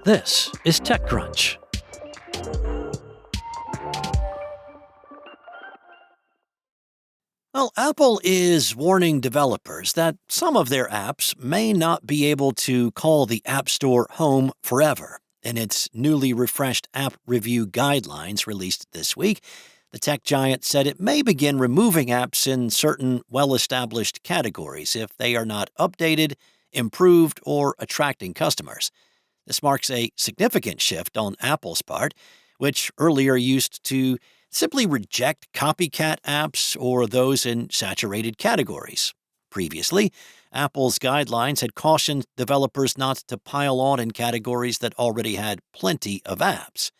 This is TechCrunch. Well, Apple is warning developers that some of their apps may not be able to call the App Store home forever. In its newly refreshed app review guidelines released this week, the tech giant said it may begin removing apps in certain well-established categories if they are not updated, improved, or attracting customers. This marks a significant shift on Apple's part, which earlier used to simply reject copycat apps or those in saturated categories. Previously, Apple's guidelines had cautioned developers not to pile on in categories that already had plenty of apps.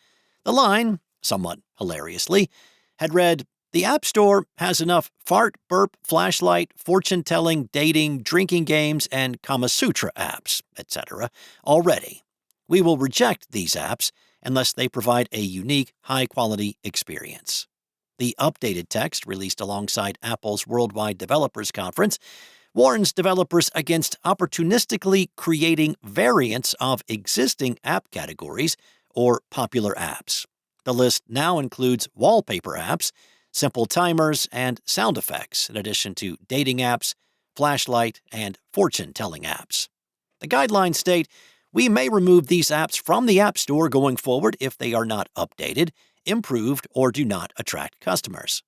The line, somewhat hilariously, had read, "The App Store has enough fart, burp, flashlight, fortune-telling, dating, drinking games, and Kama Sutra apps, etc. already. We will reject these apps unless they provide a unique, high-quality experience." The updated text, released alongside Apple's Worldwide Developers Conference, warns developers against opportunistically creating variants of existing app categories or popular apps. The list now includes wallpaper apps, simple timers, and sound effects, in addition to dating apps, flashlight, and fortune-telling apps. The guidelines state, "We may remove these apps from the App Store going forward if they are not updated, improved, or do not attract customers."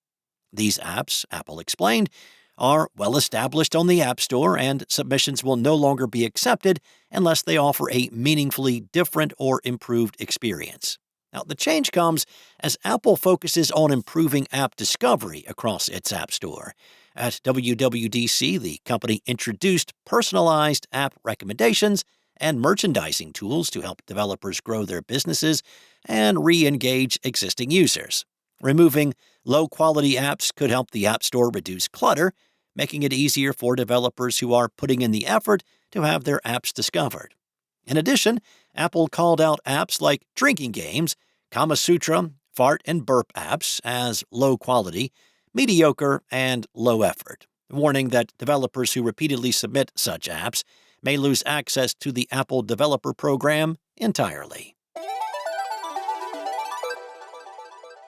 These apps, Apple explained, are well established on the App Store, and submissions will no longer be accepted unless they offer a meaningfully different or improved experience. Now, the change comes as Apple focuses on improving app discovery across its App Store. At WWDC, the company introduced personalized app recommendations and merchandising tools to help developers grow their businesses and re-engage existing users. Removing low-quality apps could help the App Store reduce clutter, making it easier for developers who are putting in the effort to have their apps discovered. In addition, Apple called out apps like drinking games, Kama Sutra, fart and burp apps as low quality, mediocre, and low effort, warning that developers who repeatedly submit such apps may lose access to the Apple Developer Program entirely.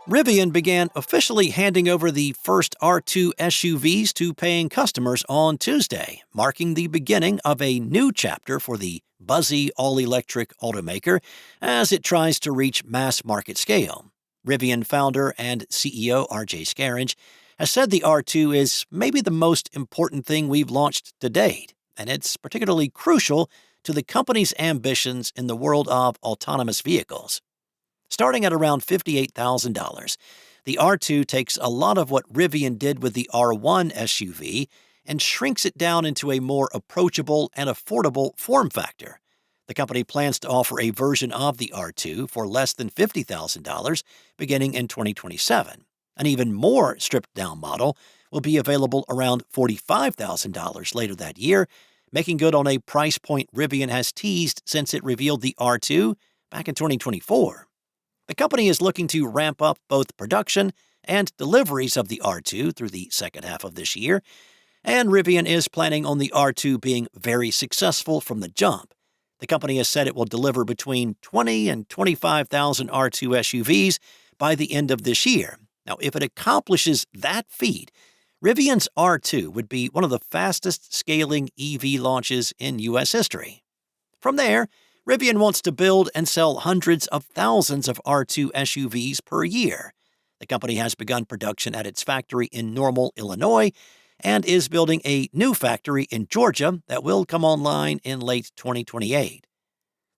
Rivian began officially handing over the first R2 SUVs to paying customers on Tuesday, marking the beginning of a new chapter for the buzzy all-electric automaker as it tries to reach mass market scale. Rivian founder and CEO RJ Scaringe has said the R2 is maybe the most important thing we've launched to date, and it's particularly crucial to the company's ambitions in the world of autonomous vehicles. Starting at around $58,000, the R2 takes a lot of what Rivian did with the R1 SUV and shrinks it down into a more approachable and affordable form factor. The company plans to offer a version of the R2 for less than $50,000 beginning in 2027. An even more stripped-down model will be available around $45,000 later that year, making good on a price point Rivian has teased since it revealed the R2 back in 2024. The company is looking to ramp up both production and deliveries of the R2 through the second half of this year, and Rivian is planning on the R2 being very successful from the jump. The company has said it will deliver between 20 and 25,000 R2 SUVs by the end of this year. Now, if it accomplishes that feat, Rivian's R2 would be one of the fastest-scaling EV launches in U.S. history. From there, Rivian wants to build and sell hundreds of thousands of R2 SUVs per year. The company has begun production at its factory in Normal, Illinois, and is building a new factory in Georgia that will come online in late 2028.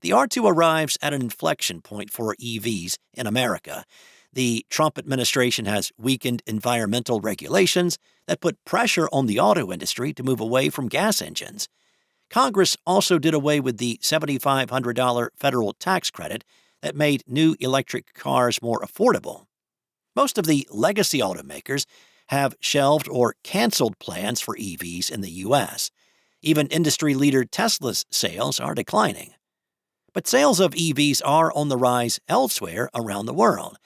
The R2 arrives at an inflection point for EVs in America. The Trump administration has weakened environmental regulations that put pressure on the auto industry to move away from gas engines. Congress also did away with the $7,500 federal tax credit that made new electric cars more affordable. Most of the legacy automakers have shelved or canceled plans for EVs in the U.S. Even industry leader Tesla's sales are declining. But sales of EVs are on the rise elsewhere around the world,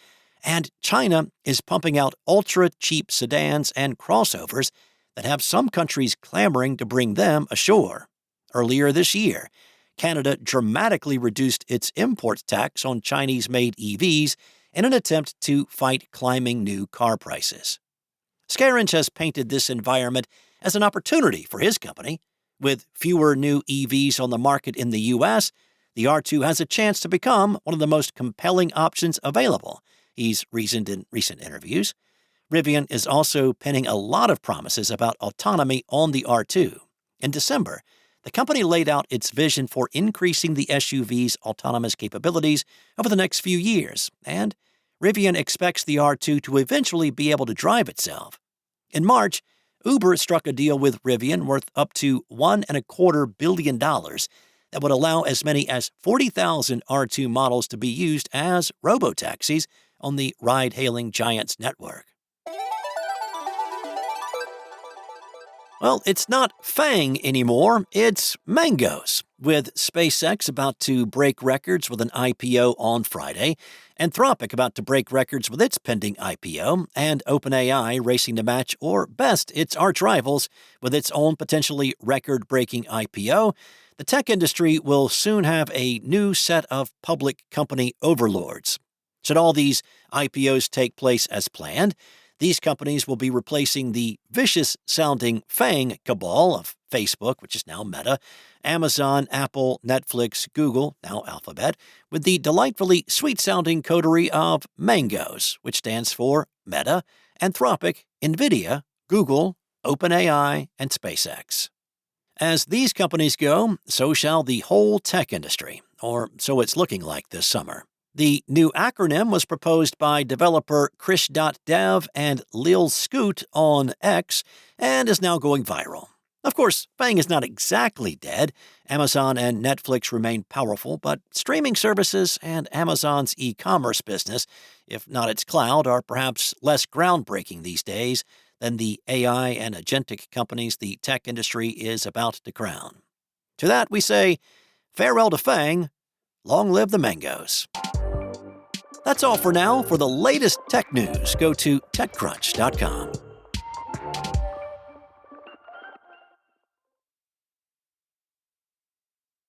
and China is pumping out ultra-cheap sedans and crossovers that have some countries clamoring to bring them ashore. Earlier this year, Canada dramatically reduced its import tax on Chinese-made EVs in an attempt to fight climbing new car prices. Scaringe has painted this environment as an opportunity for his company. With fewer new EVs on the market in the U.S., the R2 has a chance to become one of the most compelling options available, he's reasoned in recent interviews. Rivian is also pinning a lot of promises about autonomy on the R2. In December, the company laid out its vision for increasing the SUV's autonomous capabilities over the next few years, and Rivian expects the R2 to eventually be able to drive itself. In March, Uber struck a deal with Rivian worth up to $1.25 billion that would allow as many as 40,000 R2 models to be used as robotaxis on the ride-hailing giant's network. Well, it's not FAANG anymore, it's Mangoes. With SpaceX about to break records with an IPO on Friday, Anthropic about to break records with its pending IPO, and OpenAI racing to match or best its arch-rivals with its own potentially record-breaking IPO, the tech industry will soon have a new set of public company overlords. Should all these IPOs take place as planned, these companies will be replacing the vicious-sounding FAANG cabal of Facebook, which is now Meta, Amazon, Apple, Netflix, Google, now Alphabet, with the delightfully sweet-sounding coterie of Mangoes, which stands for Meta, Anthropic, NVIDIA, Google, OpenAI, and SpaceX. As these companies go, so shall the whole tech industry, or so it's looking like this summer. The new acronym was proposed by developer Krish.dev and Lil Scoot on X and is now going viral. Of course, FAANG is not exactly dead. Amazon and Netflix remain powerful, but streaming services and Amazon's e-commerce business, if not its cloud, are perhaps less groundbreaking these days than the AI and agentic companies the tech industry is about to crown. To that we say, farewell to FAANG, long live the Mangoes. That's all for now. For the latest tech news, go to TechCrunch.com.